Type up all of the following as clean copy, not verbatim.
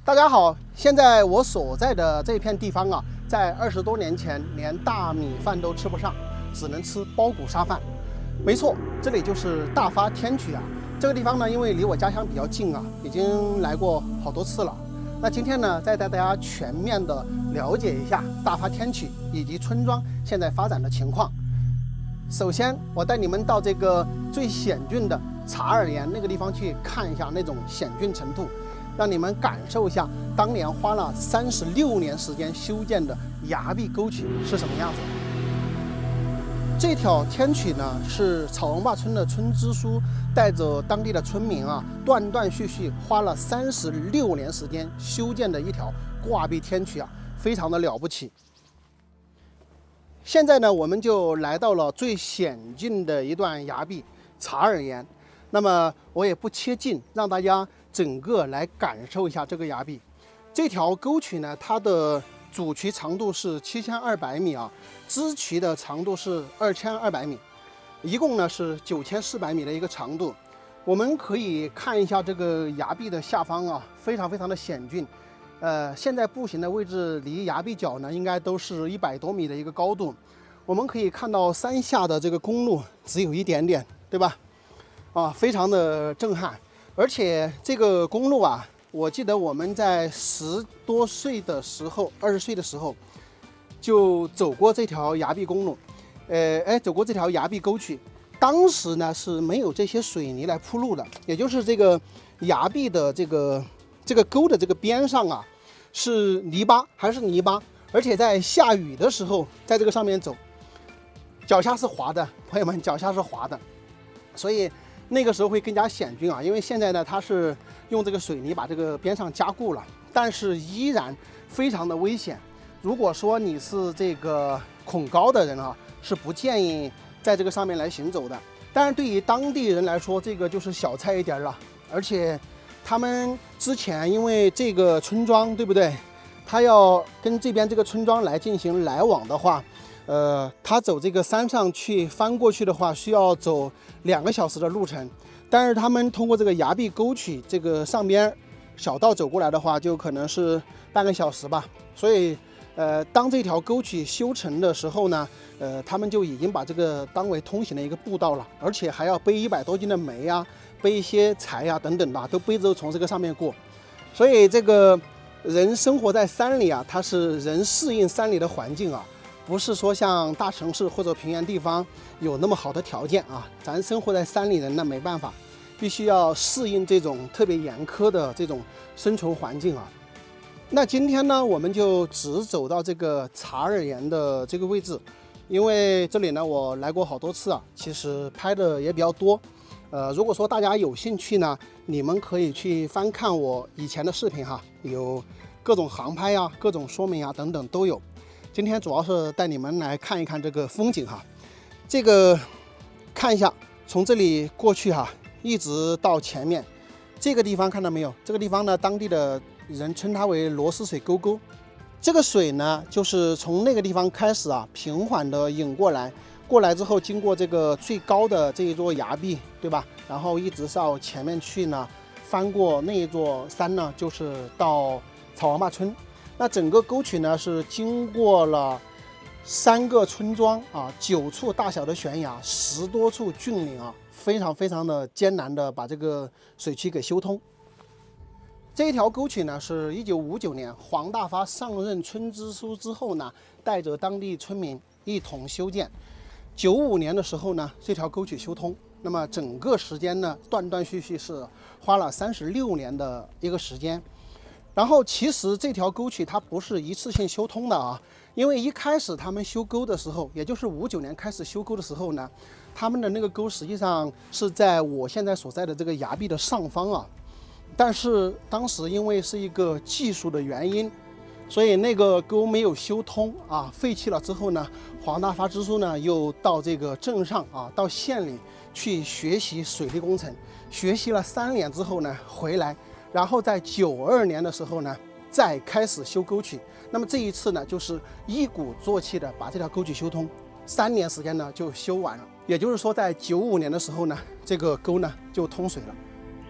大家好，现在我所在的这片地方啊，在20多年前连大米饭都吃不上，只能吃包谷沙饭。没错，这里就是大发天曲啊。这个地方呢，因为离我家乡比较近啊，已经来过好多次了。那今天呢，再带大家全面的了解一下大发天曲以及村庄现在发展的情况。首先，我带你们到这个最险峻的查尔岩那个地方去看一下那种险峻程度。让你们感受一下当年花了36年时间修建的崖壁沟渠是什么样子。这条天曲呢，是草王坝村的村支书带着当地的村民啊，断断续续花了36年时间修建的一条挂壁天曲啊，非常的了不起。现在呢，我们就来到了最险峻的一段崖壁查尔岩。那么我也不切近，让大家整个来感受一下这个崖壁。这条沟渠呢，它的主渠长度是7200米啊，支渠的长度是2200米，一共呢是9400米的一个长度。我们可以看一下这个崖壁的下方啊，非常的险峻。现在步行的位置离崖壁角呢，应该都是100多米的一个高度。我们可以看到山下的这个公路只有一点点，对吧？非常的震撼。而且这个公路啊，我记得我们在10多岁的时候，20岁的时候，就走过这条崖壁公路，走过这条崖壁沟渠。当时呢是没有这些水泥来铺路的，也就是这个崖壁的这个沟的这个边上啊，是泥巴，还是泥巴。而且在下雨的时候，在这个上面走，脚下是滑的，朋友们，脚下是滑的，所以那个时候会更加险峻啊，因为现在呢，它是用这个水泥把这个边上加固了，但是依然非常的危险。如果说你是这个恐高的人啊，是不建议在这个上面来行走的。但是对于当地人来说，这个就是小菜一碟了。而且他们之前因为这个村庄，对不对？他要跟这边这个村庄来进行来往的话，他走这个山上去翻过去的话，需要走2个小时的路程。但是他们通过这个崖壁沟渠这个上边小道走过来的话，就可能是半个小时吧。所以当这条沟渠修成的时候呢，他们就已经把这个当为通行的一个步道了，而且还要背100多斤的煤啊，背一些柴啊等等的，都背着从这个上面过。所以这个人生活在山里啊，他是人适应山里的环境啊，不是说像大城市或者平原地方有那么好的条件啊。咱生活在山里人呢，没办法，必须要适应这种特别严苛的这种生存环境啊。那今天呢，我们就只走到这个查尔岩的这个位置，因为这里呢我来过好多次啊，其实拍的也比较多。如果说大家有兴趣呢，你们可以去翻看我以前的视频哈，有各种航拍啊、各种说明啊等等都有。今天主要是带你们来看一看这个风景哈。这个看一下，从这里过去哈，一直到前面这个地方，看到没有？这个地方呢，当地的人称它为罗斯水沟沟。这个水呢，就是从那个地方开始啊，平缓的引过来之后，经过这个最高的这一座崖壁，对吧？然后一直到前面去呢，翻过那一座山呢，就是到草王坝村。那整个沟渠呢，是经过了3个村庄啊，9处大小的悬崖，10多处峻岭啊，非常的艰难的把这个水渠给修通。这一条沟渠呢，是1959年黄大发上任村支书之后呢，带着当地村民一同修建。95年的时候呢，这条沟渠修通。那么整个时间呢，断断续续是花了36年的一个时间。然后其实这条沟渠它不是一次性修通的啊，因为一开始他们修沟的时候，也就是59年开始修沟的时候呢，他们的那个沟实际上是在我现在所在的这个崖壁的上方啊。但是当时因为是一个技术的原因，所以那个沟没有修通啊，废弃了之后呢，黄大发支书呢又到这个镇上啊，到县里去学习水利工程，学习了3年之后呢，回来，然后在92年的时候呢，再开始修沟渠。那么这一次呢，就是一鼓作气的把这条沟渠修通，3年时间呢就修完了。也就是说，在95年的时候呢，这个沟呢就通水了。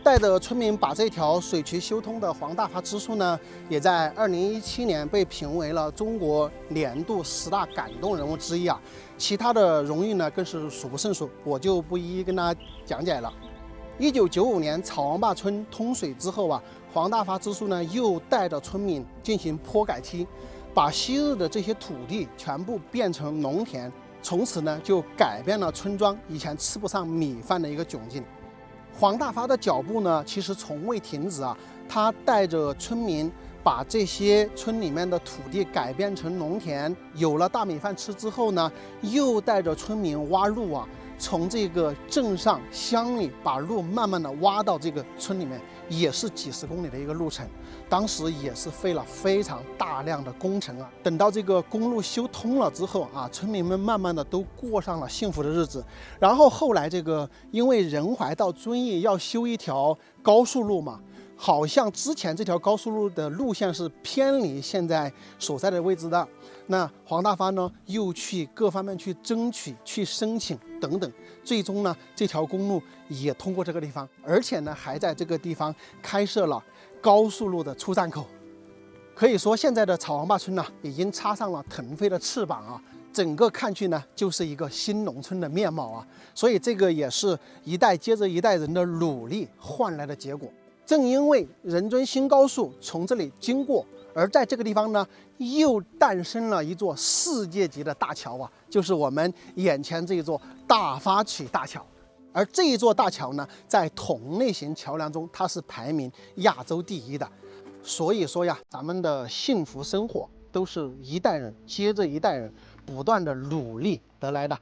带着村民把这条水渠修通的黄大发支书呢，也在2017年被评为了中国年度10大感动人物之一啊。其他的荣誉呢更是数不胜数，我就不一一跟大家讲解了。1995年草王坝村通水之后啊，黄大发支书呢又带着村民进行坡改梯，把昔日的这些土地全部变成农田，从此呢就改变了村庄以前吃不上米饭的一个窘境。黄大发的脚步呢，其实从未停止啊，他带着村民把这些村里面的土地改变成农田，有了大米饭吃之后呢，又带着村民挖路啊，从这个镇上乡里把路慢慢的挖到这个村里面，也是几十公里的一个路程，当时也是费了非常大量的工程啊。等到这个公路修通了之后啊，村民们慢慢的都过上了幸福的日子。然后后来这个因为仁怀到遵义要修一条高速路嘛，好像之前这条高速路的路线是偏离现在所在的位置的。那黄大发呢，又去各方面去争取、去申请等等，最终呢，这条公路也通过这个地方，而且呢，还在这个地方开设了高速路的出站口。可以说，现在的草王坝村呢，已经插上了腾飞的翅膀啊，整个看去呢，就是一个新农村的面貌啊。所以这个也是一代接着一代人的努力换来的结果。正因为仁遵新高速从这里经过，而在这个地方呢，又诞生了一座世界级的大桥啊，就是我们眼前这一座大发曲大桥。而这一座大桥呢，在同类型桥梁中，它是排名亚洲第1的。所以说呀，咱们的幸福生活都是一代人接着一代人不断的努力得来的。